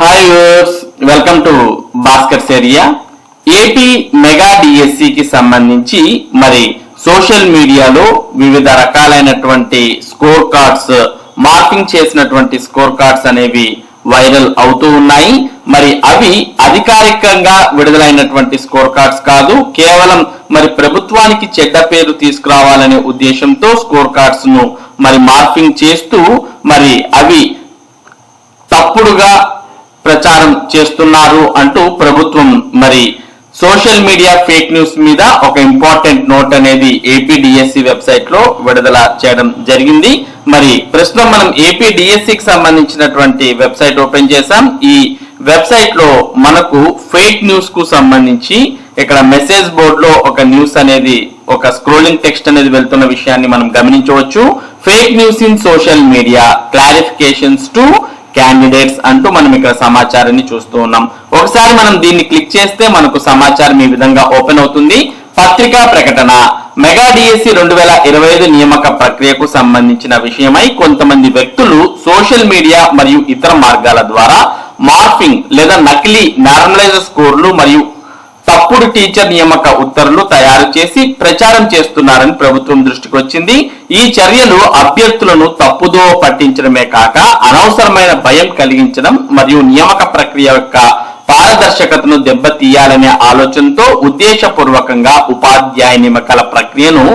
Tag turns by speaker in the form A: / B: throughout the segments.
A: Hi viewers, welcome to Bhaskar's area. AP mega డిఎస్సికి సంబంధించి మరి సోషల్ మీడియాలో వివిధ రకాలైనటువంటి స్కోర్ కార్డ్స్, మార్కింగ్ చేసినటువంటి స్కోర్ కార్డ్స్ అనేవి వైరల్ అవుతూ ఉన్నాయి. మరి అవి అధికారికంగా విడుదలైనటువంటి స్కోర్ కార్డ్స్ కాదు, కేవలం మరి ప్రభుత్వానికి చెడ్డ పేరు తీసుకురావాలనే ఉద్దేశంతో స్కోర్ కార్డ్స్ ను మరి మార్కింగ్ చేస్తూ మరి అవి తప్పుడుగా ప్రచారం చేస్తున్నారు అంటూ ప్రభుత్వం మరి సోషల్ మీడియా ఫేక్ న్యూస్ మీద ఒక ఇంపార్టెంట్ నోట్ అనేది ఏపీ డిఎస్సి వెబ్సైట్ లో విడుదల చేయడం జరిగింది. మరి ప్రస్తుతం మనం ఏపీ డిఎస్సికి సంబంధించినటువంటి వెబ్సైట్ ఓపెన్ చేసాం. ఈ వెబ్సైట్ లో మనకు ఫేక్ న్యూస్ కు సంబంధించి ఇక్కడ మెసేజ్ బోర్డ్ లో ఒక న్యూస్ అనేది, ఒక స్క్రోలింగ్ టెక్స్ట్ అనేది వెళ్తున్న విషయాన్ని మనం గమనించవచ్చు. Fake news in social media, clarifications to candidates అంటూ మనం ఇక్కడ సమాచారాన్ని చూస్తూ ఉన్నాం. ఒకసారి మనం దీన్ని క్లిక్ చేస్తే మనకు సమాచారం ఈ విధంగా ఓపెన్ అవుతుంది. పత్రికా ప్రకటన, మెగా డిఎస్సి 2025 నియామక ప్రక్రియకు సంబంధించిన విషయమై కొంతమంది వ్యక్తులు సోషల్ మీడియా మరియు ఇతర మార్గాల ద్వారా మార్ఫింగ్ లేదా నకిలీ నార్మలైజ్ స్కోర్లు మరియు తప్పుడు టీచర్ నియామక ఉత్తర్వులు తయారు చేసి ప్రచారం చేస్తున్నారని ప్రభుత్వం దృష్టికి వచ్చింది. ఈ చర్యలు అభ్యర్థులను తప్పుదో పట్టించడమే కాక అనవసరమైన భయం కలిగించడం మరియు నియామక ప్రక్రియ యొక్క పారదర్శకతను దెబ్బతీయాలనే ఆలోచనతో ఉద్దేశపూర్వకంగా ఉపాధ్యాయ నియామకాల ప్రక్రియను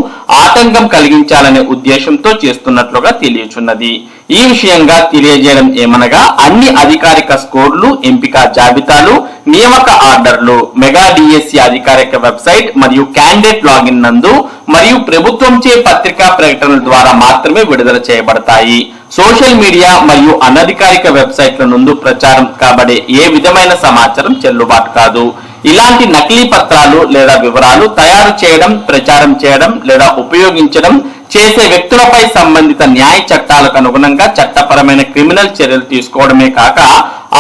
A: ఆటంకం కలిగించాలనే ఉద్దేశంతో చేస్తున్నట్లుగా తెలియచున్నది. ఈ విషయంగా తెలియజేయడం ఏమనగా అన్ని అధికారిక స్కోర్లు, ఎంపిక జాబితాలు, నియామక ఆర్డర్లు మెగా డిఎస్సి అధికారిక వెబ్సైట్ మరియు క్యాండిడేట్ లాగిన్ నందు మరియు ప్రభుత్వంచే పత్రికా ప్రకటనల ద్వారా మాత్రమే విడుదల చేయబడతాయి. సోషల్ మీడియా మరియు అనధికారిక వెబ్సైట్ల నుండి ప్రచారం కాబడే ఏ విధమైన సమాచారం చెల్లుబాటు కాదు. ఇలాంటి నకిలీ పత్రాలు లేదా వివరాలు తయారు చేయడం, ప్రచారం చేయడం లేదా ఉపయోగించడం చేసే వ్యక్తులపై సంబంధిత న్యాయ చట్టాలకు అనుగుణంగా చట్టపరమైన క్రిమినల్ చర్యలు తీసుకోవడమే కాక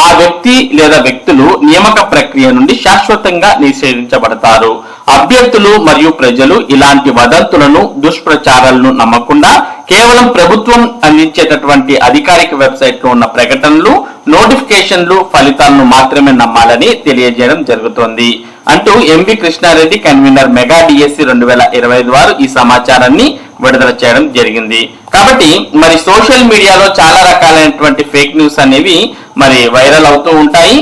A: ఆ వ్యక్తి లేదా వ్యక్తులు నియామక ప్రక్రియ నుండి శాశ్వతంగా నిషేధించబడతారు. అభ్యర్థులు మరియు ప్రజలు ఇలాంటి వదంతులను, దుష్ప్రచారాలను నమ్మకుండా కేవలం ప్రభుత్వం అందించేటటువంటి అధికారిక వెబ్సైట్ లో ఉన్న ప్రకటనలు, నోటిఫికేషన్లు, ఫలితాలను మాత్రమే నమ్మాలని తెలియజేయడం జరుగుతోంది అంటూ MV Krishna Reddy, convener mega DSC 2025 వారు ఈ సమాచారాన్ని విడుదల చేయడం జరిగింది. కాబట్టి మరి సోషల్ మీడియాలో చాలా రకాలైనటువంటి ఫేక్ న్యూస్ అనేవి మరి వైరల్ అవుతూ ఉంటాయి.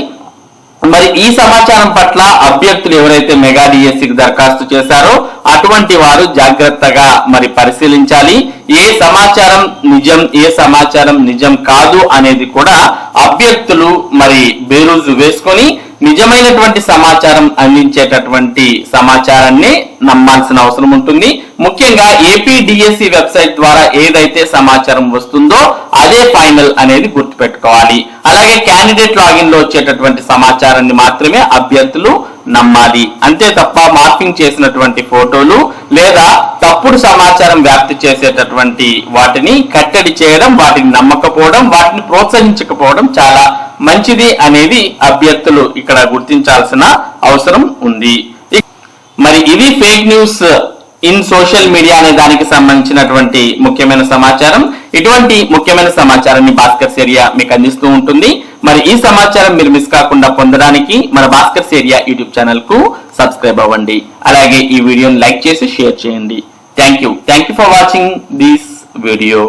A: మరి ఈ సమాచారం పట్ల అభ్యర్థులు ఎవరైతే మెగా డిఎస్సికి దరఖాస్తు చేశారో అటువంటి వారు జాగ్రత్తగా మరి పరిశీలించాలి. ఏ సమాచారం నిజం, ఏ సమాచారం నిజం కాదు అనేది కూడా అభ్యర్థులు మరి బేరుజు వేసుకొని నిజమైనటువంటి సమాచారం అందించేటటువంటి సమాచారాన్ని నమ్మాల్సిన అవసరం ఉంటుంది. ముఖ్యంగా ఏపీ డిఎస్సి వెబ్సైట్ ద్వారా ఏదైతే సమాచారం వస్తుందో అదే ఫైనల్ అనేది గుర్తుపెట్టుకోవాలి. అలాగే క్యాండిడేట్ లాగిన్ లో వచ్చేటటువంటి సమాచారాన్ని మాత్రమే అభ్యర్థులు నమ్మాలి. అంతే తప్ప మార్కింగ్ చేసినటువంటి ఫోటోలు లేదా తప్పుడు సమాచారం వ్యాప్తి చేసేటటువంటి వాటిని కట్టడి చేయడం, వాటిని నమ్మకపోవడం, వాటిని ప్రోత్సహించకపోవడం చాలా మంచిది అనేది అభ్యర్థులు ఇక్కడ గుర్తించాల్సిన అవసరం ఉంది. మరి ఇది fake news in social media అనే దానికి సంబంధించినటువంటి ముఖ్యమైన సమాచారం. ఇటువంటి ముఖ్యమైన సమాచారాన్ని భాస్కర్స్ ఏరియా మీకు అందిస్తూ ఉంటుంది. మరి ఈ సమాచారం మీరు మిస్ కాకుండా పొందడానికి మన భాస్కర్స్ ఏరియా యూట్యూబ్ ఛానల్ కు సబ్స్క్రైబ్ అవ్వండి. అలాగే ఈ వీడియోని లైక్ చేసి షేర్ చేయండి. Thank you for watching this video.